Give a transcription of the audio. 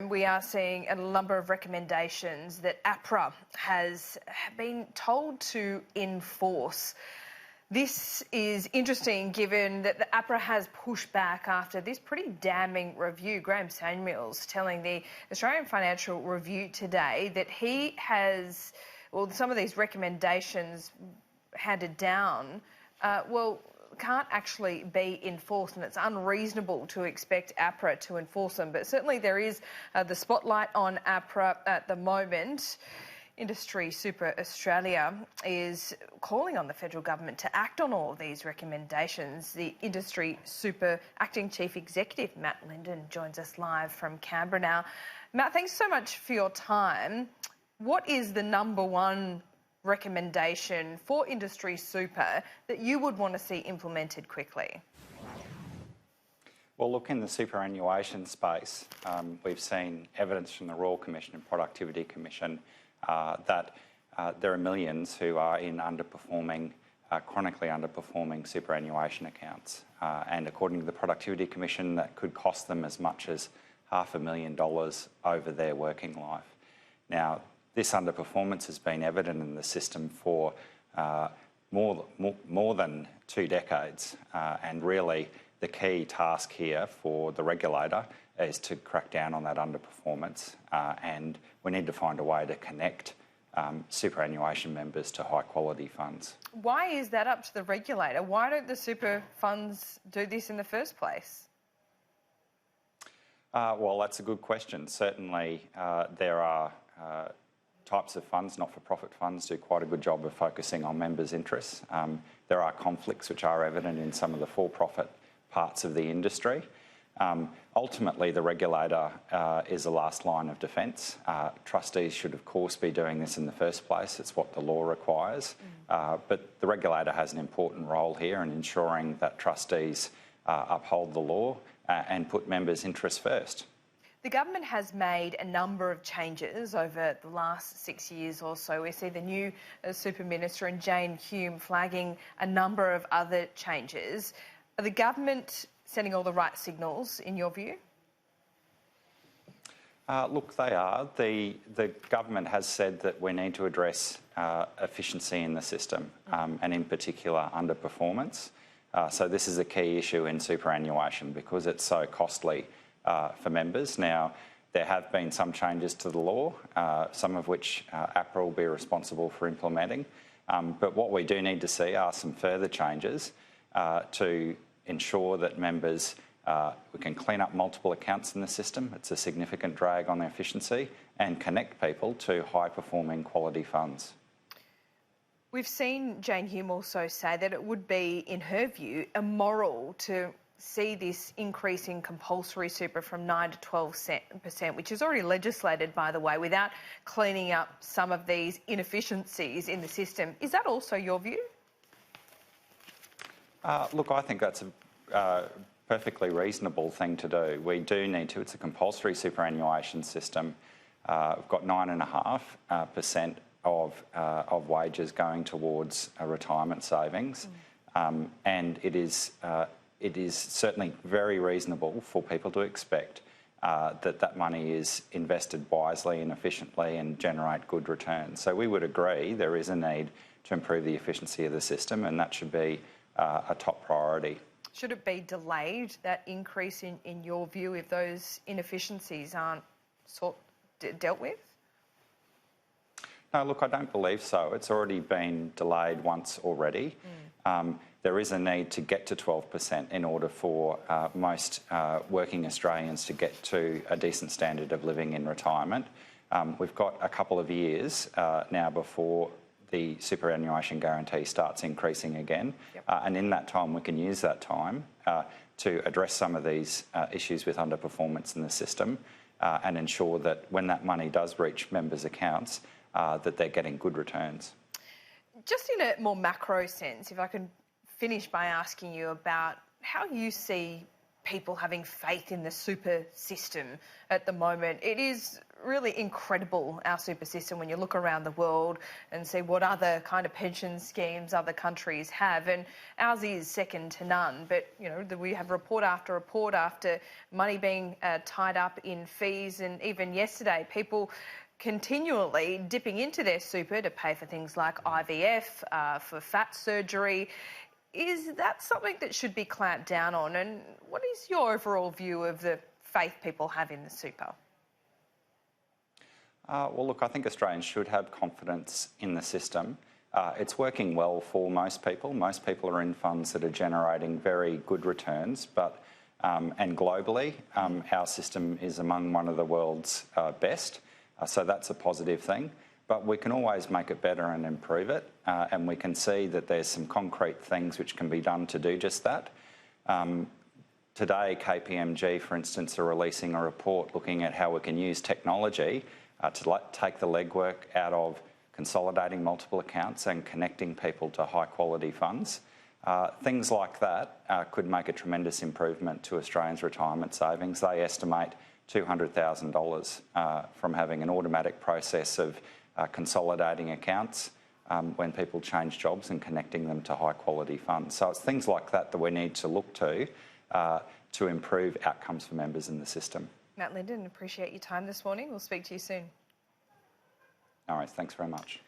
we are seeing a number of recommendations that APRA has been told to enforce. This is interesting given that the APRA has pushed back after this pretty damning review. Graham Samuels telling the Australian Financial Review today that he has, well, some of these recommendations handed down, can't actually be enforced, and it's unreasonable to expect APRA to enforce them. But certainly there is the spotlight on APRA at the moment. Industry Super Australia is calling on the federal government to act on all of these recommendations. The Industry Super Acting Chief Executive, Matt Linden, joins us live from Canberra now. Matt, thanks so much for your time. What is the number one recommendation for Industry Super that you would want to see implemented quickly? Well, look, in the superannuation space, we've seen evidence from the Royal Commission and Productivity Commission that there are millions who are in underperforming, chronically underperforming superannuation accounts. And according to the Productivity Commission, that could cost them as much as $500,000 over their working life. Now, this underperformance has been evident in the system for more than 2 decades. And really, the key task here for the regulator is to crack down on that underperformance, and we need to find a way to connect superannuation members to high quality funds. Why is that up to the regulator? Why don't the super funds do this in the first place? Well, that's a good question. Certainly there are types of funds, not-for-profit funds, do quite a good job of focusing on members' interests. There are conflicts which are evident in some of the for-profit parts of the industry. Ultimately, the regulator is the last line of defence. Trustees should, of course, be doing this in the first place. It's what the law requires. But the regulator has an important role here in ensuring that trustees uphold the law and put members' interests first. The government has made a number of changes over the last 6 years or so. We see the new Super Minister and Jane Hume flagging a number of other changes. Are the government sending all the right signals, in your view? Look, they are. The government has said that we need to address efficiency in the system, and in particular underperformance. So this is a key issue in superannuation because it's so costly for members. Now, there have been some changes to the law, some of which APRA will be responsible for implementing. But what we do need to see are some further changes to ensure that members, we can clean up multiple accounts in the system. It's a significant drag on efficiency, and connect people to high-performing quality funds. We've seen Jane Hume also say that it would be, in her view, immoral to see this increase in compulsory super from 9 to 12%, which is already legislated, by the way, without cleaning up some of these inefficiencies in the system. Is that also your view? Look, I think that's a perfectly reasonable thing to do. We do need to. It's a compulsory superannuation system. We've got 9.5% of wages going towards retirement savings, and it is certainly very reasonable for people to expect that money is invested wisely and efficiently and generate good returns. So we would agree there is a need to improve the efficiency of the system, and that should be a top priority. Should it be delayed, that increase in your view, if those inefficiencies aren't dealt with? No, look, I don't believe so. It's already been delayed once already. There is a need to get to 12% in order for most working Australians to get to a decent standard of living in retirement. We've got a couple of years now before the superannuation guarantee starts increasing again. And in that time, we can use that time to address some of these issues with underperformance in the system and ensure that when that money does reach members' accounts, that they're getting good returns. Just in a more macro sense, if I could finish by asking you about how you see people having faith in the super system at the moment. It is really incredible, our super system, when you look around the world and see what other kind of pension schemes other countries have, and ours is second to none. But, you know, we have report after money being tied up in fees, and even yesterday, people continually dipping into their super to pay for things like IVF, for fat surgery. Is that something that should be clamped down on? And what is your overall view of the faith people have in the super? Well, look, I think Australians should have confidence in the system. It's working well for most people. Most people are in funds that are generating very good returns, but and globally, our system is among one of the world's best. So that's a positive thing. But we can always make it better and improve it, and we can see that there's some concrete things which can be done to do just that. Today, KPMG, for instance, are releasing a report looking at how we can use technology to take the legwork out of consolidating multiple accounts and connecting people to high-quality funds. Things like that could make a tremendous improvement to Australians' retirement savings. They estimate $200,000 from having an automatic process of consolidating accounts when people change jobs and connecting them to high quality funds. So it's things like that that we need to look to improve outcomes for members in the system. Matt Linden, appreciate your time this morning. We'll speak to you soon. All right, thanks very much.